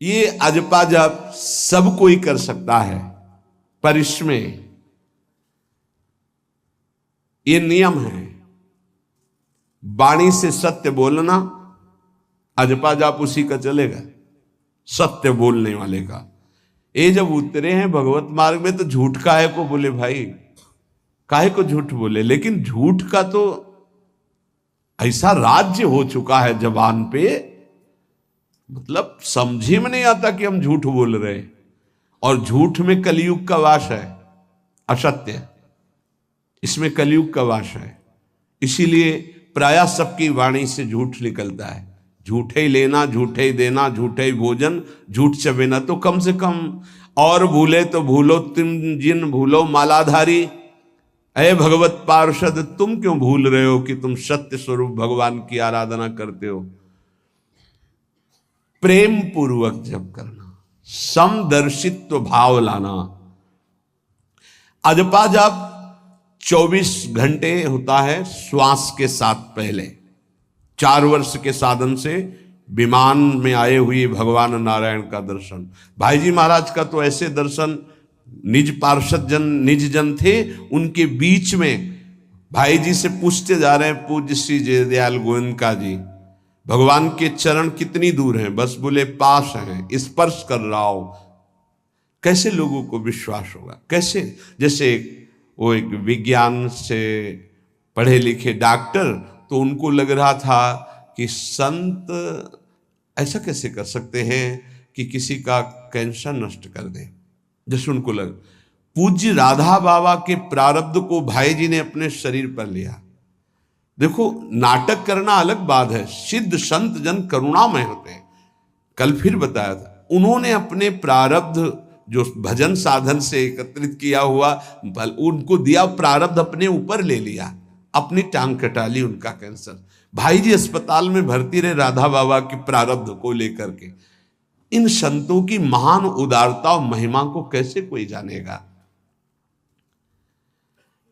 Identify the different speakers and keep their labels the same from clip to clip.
Speaker 1: ये अजपा जप सब कोई कर सकता है, पर इसमें ये नियम है, वाणी से सत्य बोलना, अजपा जाप उसी का चलेगा, सत्य बोलने वाले का। ये जब उतरे हैं भगवत मार्ग में तो झूठ काहे को बोले भाई, काहे को झूठ बोले। लेकिन झूठ का तो ऐसा राज्य हो चुका है जबान पे, मतलब समझी में नहीं आता कि हम झूठ बोल रहे हैं। और झूठ में कलयुग का वास है, असत्य, इसमें कलयुग का वास है। इसीलिए प्रायः सबकी वाणी से झूठ निकलता है। झूठे ही लेना, झूठे ही देना, झूठे ही भोजन, झूठ चबेना। तो कम से कम और भूले तो भूलो तुम जिन भूलो मालाधारी, अय भगवत पार्षद तुम क्यों भूल रहे हो कि तुम सत्य स्वरूप भगवान की आराधना करते हो। प्रेम पूर्वक जप करना, समदर्शित्व भाव लाना। अजपा जाप 24 घंटे होता है श्वास के साथ। पहले 4 वर्ष के साधन से विमान में आए हुए भगवान नारायण का दर्शन। भाई जी महाराज का तो ऐसे दर्शन, निज पार्षद जन निज जन थे, उनके बीच में भाई जी से पूछते जा रहे हैं पूज्य श्री जयदयाल गोयनका जी, भगवान के चरण कितनी दूर हैं? बस बोले पास हैं, स्पर्श कर रहा हो। कैसे लोगों को विश्वास होगा? कैसे? जैसे वो एक विज्ञान से पढ़े लिखे डॉक्टर, तो उनको लग रहा था कि संत ऐसा कैसे कर सकते हैं कि किसी का कैंसर नष्ट कर दें। जैसे उनको लग, पूज्य राधा बाबा के प्रारब्ध को भाई जी ने अपने शरीर पर लिया। देखो, नाटक करना अलग बात है, सिद्ध संत जन करुणामय होते हैं। कल फिर बताया था, उन्होंने अपने प्रारब्ध जो भजन साधन से एकत्रित किया हुआ उनको दिया, प्रारब्ध अपने ऊपर ले लिया, अपनी टांग कटा ली उनका कैंसर। भाई जी अस्पताल में भर्ती रहे राधा बाबा के प्रारब्ध को लेकर के। इन संतों की महान उदारता और महिमा को कैसे कोई जानेगा।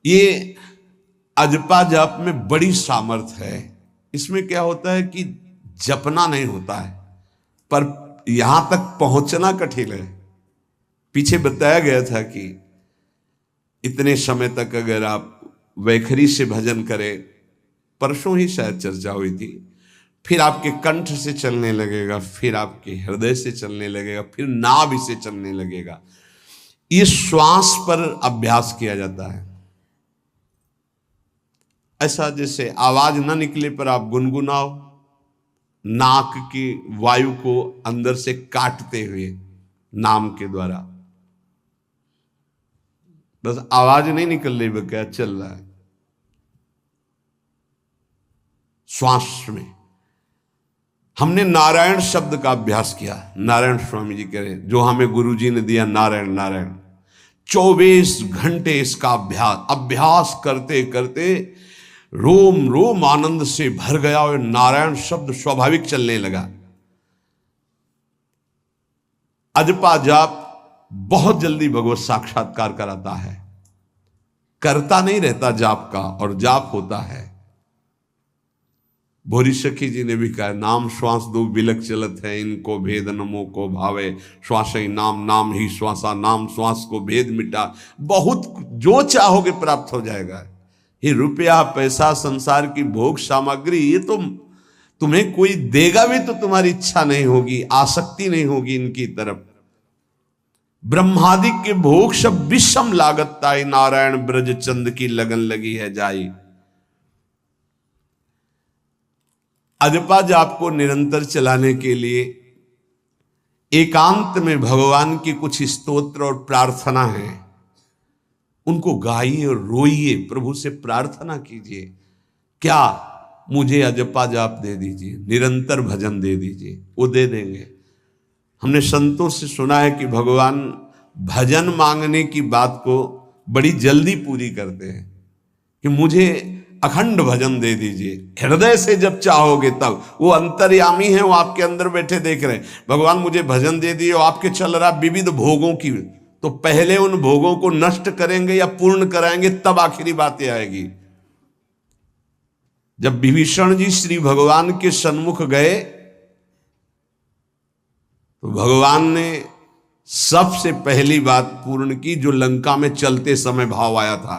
Speaker 1: ये अजपा जप में बड़ी सामर्थ्य है। इसमें क्या होता है कि जपना नहीं होता है, पर यहां तक पहुंचना कठिन है। पीछे बताया गया था कि इतने समय तक अगर आप वैखरी से भजन करें, परसों ही शायद चर्चा हुई थी, फिर आपके कंठ से चलने लगेगा, फिर आपके हृदय से चलने लगेगा, फिर नाभि से चलने लगेगा। ये श्वास पर अभ्यास किया जाता है। ऐसा जैसे आवाज ना निकले पर आप गुनगुनाओ, नाक की वायु को अंदर से काटते हुए नाम के द्वारा, बस आवाज नहीं निकल रही, वो क्या चल रहा है श्वास में। हमने नारायण शब्द का अभ्यास किया। नारायण स्वामी जी कह रहे, जो हमें गुरुजी ने दिया, नारायण नारायण। 24 घंटे इसका अभ्यास करते करते रोम रोम आनंद से भर गया और नारायण शब्द स्वाभाविक चलने लगा। अजपा जाप बहुत जल्दी भगवत साक्षात्कार कराता है। करता नहीं रहता जाप का, और जाप होता है। भोरी सखी जी ने भी कहा, नाम श्वास दो बिलक चलत है, इनको भेद नमो को भावे, श्वास ही नाम नाम ही श्वासा, नाम श्वास को भेद मिटा। बहुत जो चाहोगे प्राप्त हो जाएगा। ये रुपया पैसा संसार की भोग सामग्री, ये तो तुम्हें कोई देगा भी तो तुम्हारी इच्छा नहीं होगी, आसक्ति नहीं होगी इनकी तरफ। ब्रह्मादि के भोग सब विषम लागत ताई, नारायण ब्रज चंद की लगन लगी है जाई। अजपा जाप को निरंतर चलाने के लिए एकांत में भगवान की कुछ स्तोत्र और प्रार्थना है, उनको गाइए और रोइए, प्रभु से प्रार्थना कीजिए। क्या? मुझे अजपा जाप दे दीजिए, निरंतर भजन दे दीजिए। वो दे देंगे। हमने संतों से सुना है कि भगवान भजन मांगने की बात को बड़ी जल्दी पूरी करते हैं, कि मुझे अखंड भजन दे दीजिए। हृदय से जब चाहोगे तब, वो अंतर्यामी है, वो आपके अंदर बैठे देख रहे हैं। भगवान मुझे भजन दे दिए, और आपके चल रहा विविध भोगों की, तो पहले उन भोगों को नष्ट करेंगे या पूर्ण कराएंगे, तब आखिरी बातें आएगी। जब विभीषण जी श्री भगवान के सन्मुख गए तो भगवान ने सबसे पहली बात पूर्ण की जो लंका में चलते समय भाव आया था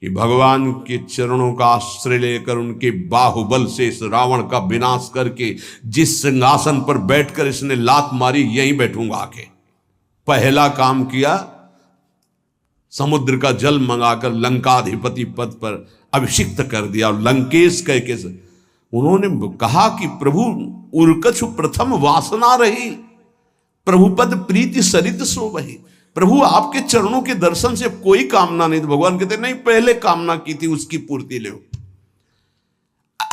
Speaker 1: कि भगवान के चरणों का आश्रय लेकर उनके बाहुबल से इस रावण का विनाश करके जिस सिंहासन पर बैठकर इसने लात मारी यहीं बैठूंगा आके। पहला काम किया, समुद्र का जल मंगाकर लंकाधिपति पद पर अभिषिक्त कर दिया। और लंकेश कह के उन्होंने कहा कि प्रभु उर्कछु प्रथम वासना रही, प्रभुपद प्रीति सरित सो वही। प्रभु आपके चरणों के दर्शन से कोई कामना नहीं। तो भगवान कहते नहीं, पहले कामना की थी उसकी पूर्ति ले।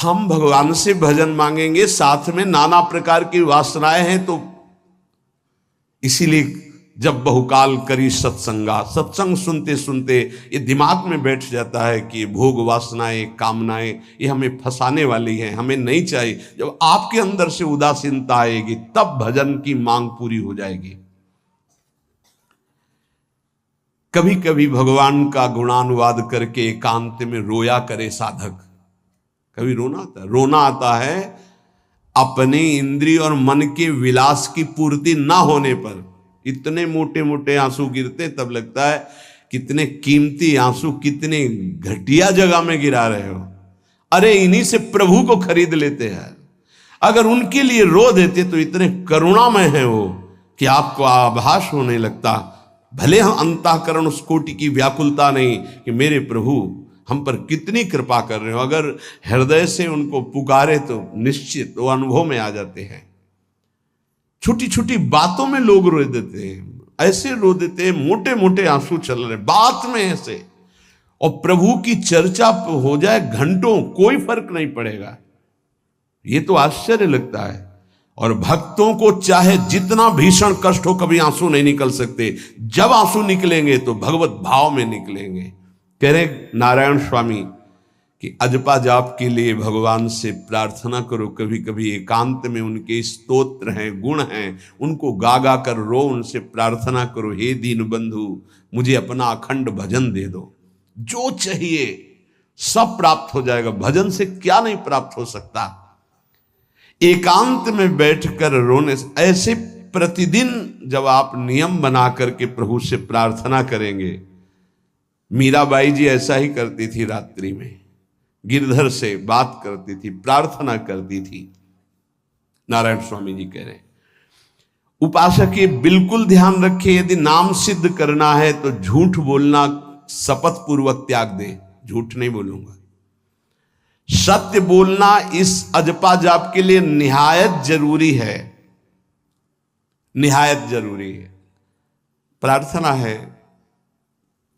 Speaker 1: हम भगवान से भजन मांगेंगे, साथ में नाना प्रकार की वासनाएं हैं, तो इसीलिए जब बहुकाल करी सत्संगा, सत्संग सुनते सुनते ये दिमाग में बैठ जाता है कि भोग वासनाएं कामनाएं ये हमें फंसाने वाली हैं, हमें नहीं चाहिए। जब आपके अंदर से उदासीनता आएगी तब भजन की मांग पूरी हो जाएगी। कभी कभी भगवान का गुणानुवाद करके एकांत में रोया करे साधक। कभी रोना आता है अपने इंद्रिय और मन के विलास की पूर्ति ना होने पर। इतने मोटे मोटे आंसू गिरते, तब लगता है कितने कीमती आंसू कितने घटिया जगह में गिरा रहे हो। अरे इन्हीं से प्रभु को खरीद लेते हैं। अगर उनके लिए रो देते तो इतने करुणामय हैं वो कि आपको आभास होने लगता। भले हम अंतःकरण उस कोटि की व्याकुलता नहीं कि मेरे प्रभु हम पर कितनी कृपा कर रहे हो, अगर हृदय से उनको पुकारे तो निश्चित वो अनुभव में आ जाते हैं। छोटी छोटी बातों में लोग रो देते हैं, ऐसे रो देते हैं, मोटे मोटे आंसू चल रहे बात में ऐसे, और प्रभु की चर्चा हो जाए घंटों कोई फर्क नहीं पड़ेगा। ये तो आश्चर्य लगता है। और भक्तों को चाहे जितना भीषण कष्ट हो कभी आंसू नहीं निकल सकते। जब आंसू निकलेंगे तो भगवत भाव में निकलेंगे। कह रहे नारायण स्वामी कि अजपा जाप के लिए भगवान से प्रार्थना करो। कभी कभी एकांत में उनके स्तोत्र हैं, गुण हैं, उनको गा गा कर रो, उनसे प्रार्थना करो, हे दीन बंधु मुझे अपना अखंड भजन दे दो। जो चाहिए सब प्राप्त हो जाएगा। भजन से क्या नहीं प्राप्त हो सकता। एकांत में बैठकर रोने से, ऐसे प्रतिदिन जब आप नियम बना करके प्रभु से प्रार्थना करेंगे। मीराबाई जी ऐसा ही करती थी, रात्रि में गिरधर से बात करती थी, प्रार्थना करती थी। नारायण स्वामी जी कह रहे हैं उपासक ये बिल्कुल ध्यान रखे, यदि नाम सिद्ध करना है तो झूठ बोलना शपथ पूर्वक त्याग दे। झूठ नहीं बोलूंगा, सत्य बोलना इस अजपा जाप के लिए निहायत जरूरी है, निहायत जरूरी है। प्रार्थना है,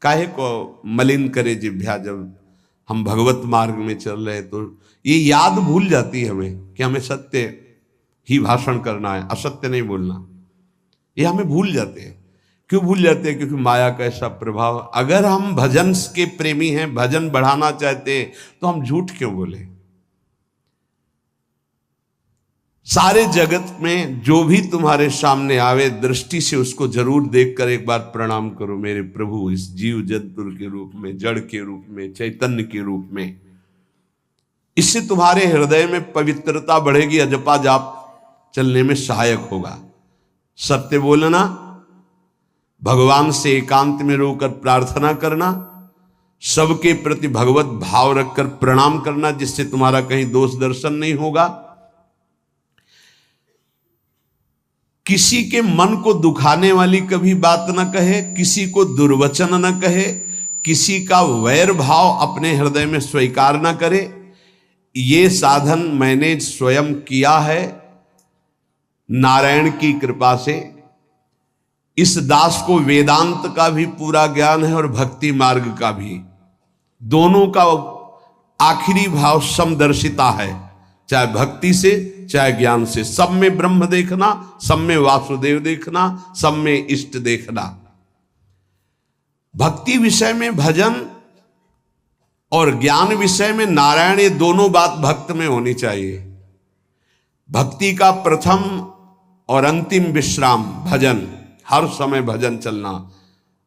Speaker 1: काहे को मलिन करे जिह्वा। जब हम भगवत मार्ग में चल रहे तो ये याद भूल जाती है हमें कि हमें सत्य ही भाषण करना है, असत्य नहीं बोलना। ये हमें भूल जाते हैं। क्यों भूल जाते हैं? क्योंकि माया का ऐसा प्रभाव। अगर हम भजन के प्रेमी हैं, भजन बढ़ाना चाहते हैं, तो हम झूठ क्यों बोले? सारे जगत में जो भी तुम्हारे सामने आवे दृष्टि से उसको जरूर देखकर एक बार प्रणाम करो। मेरे प्रभु इस जीव जंतु के रूप में, जड़ के रूप में, चैतन्य के रूप में। इससे तुम्हारे हृदय में पवित्रता बढ़ेगी, अजपा जाप चलने में सहायक होगा। सत्य बोलना, भगवान से एकांत में रोकर प्रार्थना करना, सबके प्रति भगवत भाव रखकर प्रणाम करना, जिससे तुम्हारा कहीं दोष दर्शन नहीं होगा। किसी के मन को दुखाने वाली कभी बात न कहे, किसी को दुर्वचन न कहे, किसी का वैर भाव अपने हृदय में स्वीकार न करे। ये साधन मैंने स्वयं किया है नारायण की कृपा से। इस दास को वेदांत का भी पूरा ज्ञान है और भक्ति मार्ग का भी। दोनों का आखिरी भाव समदर्शिता है, चाहे भक्ति से चाहे ज्ञान से। सब में ब्रह्म देखना, सब में वासुदेव देखना, सब में इष्ट देखना। भक्ति विषय में भजन और ज्ञान विषय में नारायण, ये दोनों बात भक्त में होनी चाहिए। भक्ति का प्रथम और अंतिम विश्राम भजन, हर समय भजन चलना,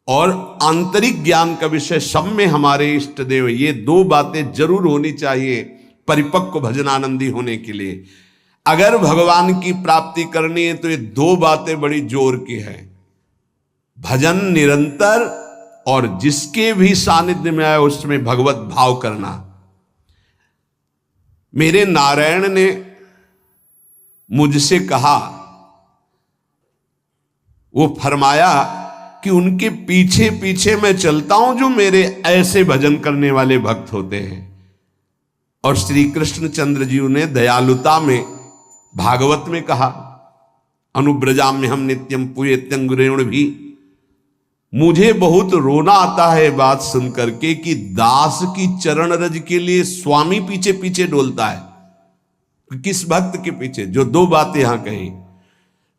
Speaker 1: और आंतरिक ज्ञान का विषय सब में हमारे इष्ट देव। ये दो बातें जरूर होनी चाहिए परिपक्व भजनानंदी होने के लिए। अगर भगवान की प्राप्ति करनी है तो ये दो बातें बड़ी जोर की है, भजन निरंतर और जिसके भी सानिध्य में आए उसमें भगवत भाव करना। मेरे नारायण ने मुझसे कहा, वो फरमाया कि उनके पीछे पीछे मैं चलता हूं जो मेरे ऐसे भजन करने वाले भक्त होते हैं। और श्री कृष्ण चंद्र जी ने दयालुता में भागवत में कहा, अनुब्रजाम्य हम नित्यम पूयत्यंगुरेण भी। मुझे बहुत रोना आता है बात सुनकर के कि दास की चरण रज के लिए स्वामी पीछे पीछे डोलता है। किस भक्त के पीछे? जो दो बातें यहां कही,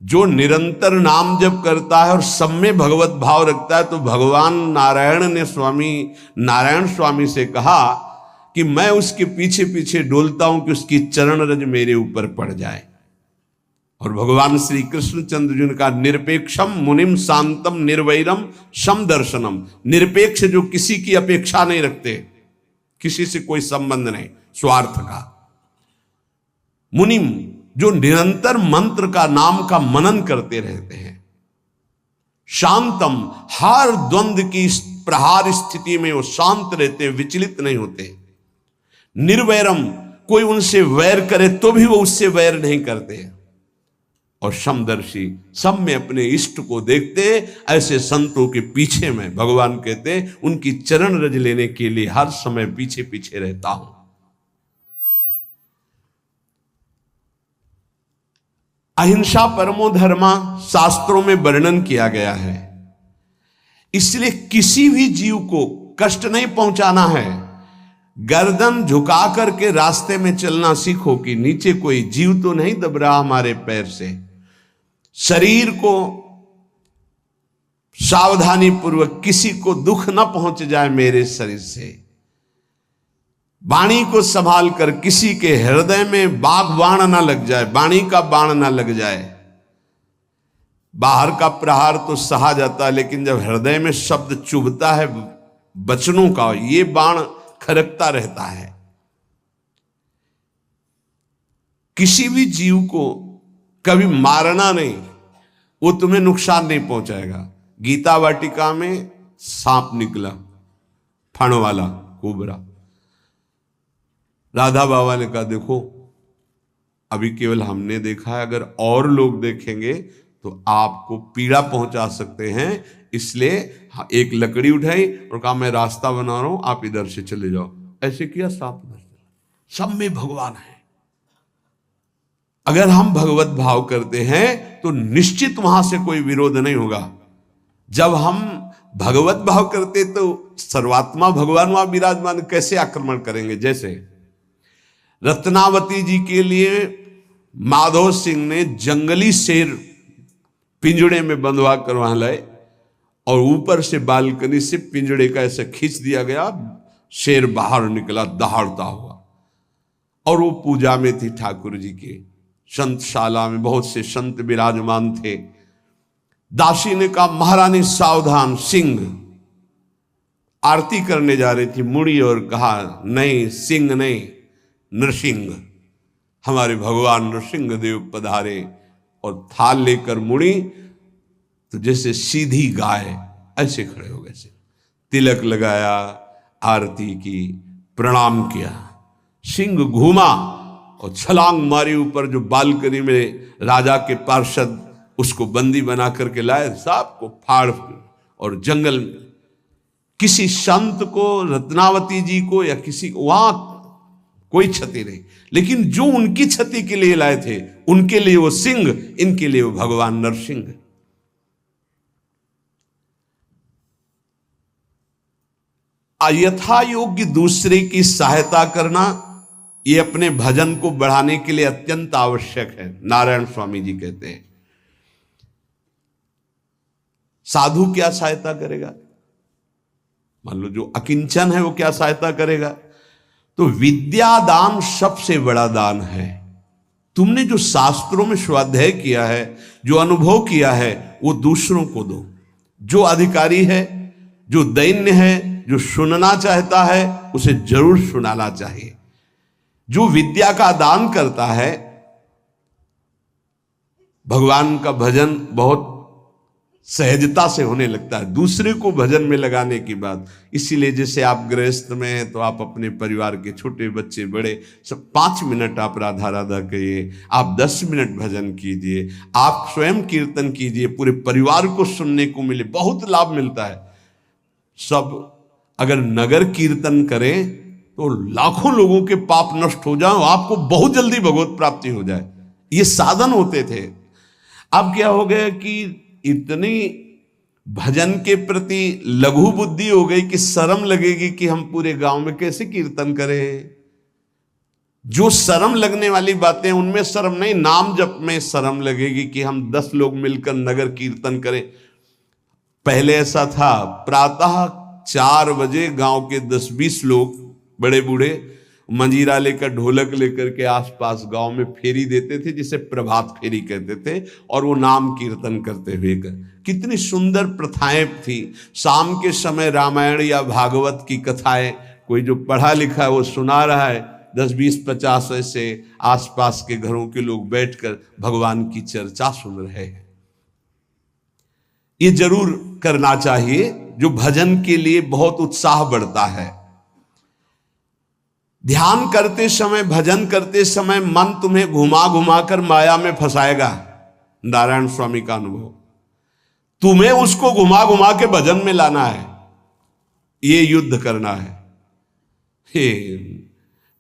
Speaker 1: जो निरंतर नाम जप करता है और सब में भगवत भाव रखता है, तो भगवान नारायण ने स्वामी नारायण स्वामी से कहा कि मैं उसके पीछे पीछे डोलता हूं कि उसकी चरण रज मेरे ऊपर पड़ जाए। और भगवान श्री कृष्णचंद्र जी ने कहा, निरपेक्षम मुनिम शांतम निर्वैरम सम दर्शनम। निरपेक्ष जो किसी की अपेक्षा नहीं रखते, किसी से कोई संबंध नहीं, स्वार्थ का। मुनिम जो निरंतर मंत्र का नाम का मनन करते रहते हैं। शांतम हर द्वंद्व की प्रहार स्थिति में वो शांत रहते हैं, विचलित नहीं होते। निर्वैरम कोई उनसे वैर करे तो भी वो उससे वैर नहीं करते। और समदर्शी सब में अपने इष्ट को देखते। ऐसे संतों के पीछे में भगवान कहते उनकी चरण रज लेने के लिए हर समय पीछे पीछे रहता हूं। अहिंसा परमो धर्मा शास्त्रों में वर्णन किया गया है। इसलिए किसी भी जीव को कष्ट नहीं पहुंचाना है। गर्दन झुका करके रास्ते में चलना सीखो कि नीचे कोई जीव तो नहीं दब रहा हमारे पैर से। शरीर को सावधानी पूर्वक, किसी को दुख न पहुंच जाए मेरे शरीर से। वाणी को संभाल कर किसी के हृदय में बाघ बाण ना लग जाए, वाणी का बाण ना लग जाए। बाहर का प्रहार तो सहा जाता है, लेकिन जब हृदय में शब्द चुभता है वचनों का, ये बाण खरकता रहता है। किसी भी जीव को कभी मारना नहीं, वो तुम्हें नुकसान नहीं पहुंचाएगा। गीता वाटिका में सांप निकला, फण वाला कोबरा। राधा बाबा ने कहा, देखो अभी केवल हमने देखा है, अगर और लोग देखेंगे तो आपको पीड़ा पहुंचा सकते हैं। इसलिए एक लकड़ी उठाई और कहा, मैं रास्ता बना रहा हूं, आप इधर से चले जाओ। ऐसे किया, सांप उधर चला। सब में भगवान है। अगर हम भगवत भाव करते हैं तो निश्चित वहां से कोई विरोध नहीं होगा। जब हम भगवत भाव करते तो सर्वात्मा भगवान वहां विराजमान, कैसे आक्रमण करेंगे? जैसे रत्नावती जी के लिए माधव सिंह ने जंगली शेर पिंजड़े में बंधवा कर वहां लाए और ऊपर से बालकनी से पिंजड़े का ऐसे खींच दिया गया। शेर बाहर निकला दहाड़ता हुआ, और वो पूजा में थी ठाकुर जी के। संतशाला में बहुत से संत विराजमान थे। दासी ने कहा, महारानी सावधान, सिंह। आरती करने जा रही थी, मुड़ी और कहा, नहीं सिंह नहीं, नृसिंह। हमारे भगवान नृसिंह देव पधारे। और थाल लेकर मुड़ी तो जैसे सीधी गाय ऐसे खड़े हो गए। तिलक लगाया, आरती की, प्रणाम किया। सिंह घूमा और छलांग मारी ऊपर, जो बालकनी में राजा के पार्षद उसको बंदी बना करके लाए, सांप को फाड़ और जंगल में। किसी संत को, रत्नावती जी को या किसी को वहां कोई क्षति नहीं, लेकिन जो उनकी क्षति के लिए लाए थे उनके लिए वो सिंह, इनके लिए वो भगवान नरसिंह। यथा योग्य दूसरे की सहायता करना, ये अपने भजन को बढ़ाने के लिए अत्यंत आवश्यक है। नारायण स्वामी जी कहते हैं, साधु क्या सहायता करेगा? मान लो जो अकिंचन है वो क्या सहायता करेगा? तो विद्या दान सबसे बड़ा दान है। तुमने जो शास्त्रों में स्वाध्याय किया है, जो अनुभव किया है, वो दूसरों को दो। जो अधिकारी है, जो दैन्य है, जो सुनना चाहता है, उसे जरूर सुनाना चाहिए। जो विद्या का दान करता है भगवान का भजन बहुत सहजता से होने लगता है, दूसरे को भजन में लगाने की बात। इसीलिए जैसे आप गृहस्थ में हैं तो आप अपने परिवार के छोटे बच्चे बड़े सब 5 मिनट आप राधा राधा कहिए, आप 10 मिनट भजन कीजिए, आप स्वयं कीर्तन कीजिए, पूरे परिवार को सुनने को मिले, बहुत लाभ मिलता है। सब अगर नगर कीर्तन करें तो लाखों लोगों के पाप नष्ट हो जाए, आपको बहुत जल्दी भगवत प्राप्ति हो जाए। ये साधन होते थे। अब क्या हो गया कि इतनी भजन के प्रति लघु बुद्धि हो गई कि शर्म लगेगी कि हम पूरे गांव में कैसे कीर्तन करें। जो शर्म लगने वाली बातें उनमें शर्म नहीं, नाम जप में शर्म लगेगी कि हम 10 लोग मिलकर नगर कीर्तन करें। पहले ऐसा था, प्रातः 4 बजे गांव के 10-20 लोग बड़े बूढ़े मंजीरा लेकर ढोलक लेकर के आसपास गांव में फेरी देते थे, जिसे प्रभात फेरी कहते थे, और वो नाम कीर्तन करते हुए कितनी सुंदर प्रथाएं थी। शाम के समय रामायण या भागवत की कथाएं कोई जो पढ़ा लिखा है वो सुना रहा है, 10, 20, 50 ऐसे आसपास के घरों के लोग बैठकर भगवान की चर्चा सुन रहे हैं। ये जरूर करना चाहिए, जो भजन के लिए बहुत उत्साह बढ़ता है। ध्यान करते समय, भजन करते समय मन तुम्हें घुमा घुमा कर माया में फंसाएगा। नारायण स्वामी का अनुभव, तुम्हें उसको घुमा घुमा के भजन में लाना है, ये युद्ध करना है। हे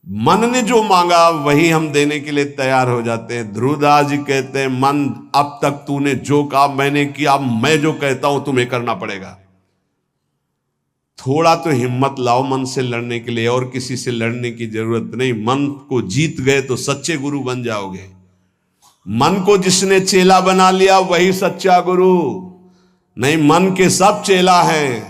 Speaker 1: मन ने जो मांगा वही हम देने के लिए तैयार हो जाते हैं। ध्रुवदास जी कहते हैं, मन अब तक तूने जो कहा मैंने किया, अब मैं जो कहता हूं तुम्हें करना पड़ेगा। थोड़ा तो हिम्मत लाओ मन से लड़ने के लिए, और किसी से लड़ने की जरूरत नहीं। मन को जीत गए तो सच्चे गुरु बन जाओगे। मन को जिसने चेला बना लिया वही सच्चा गुरु नहीं, मन के सब चेला हैं।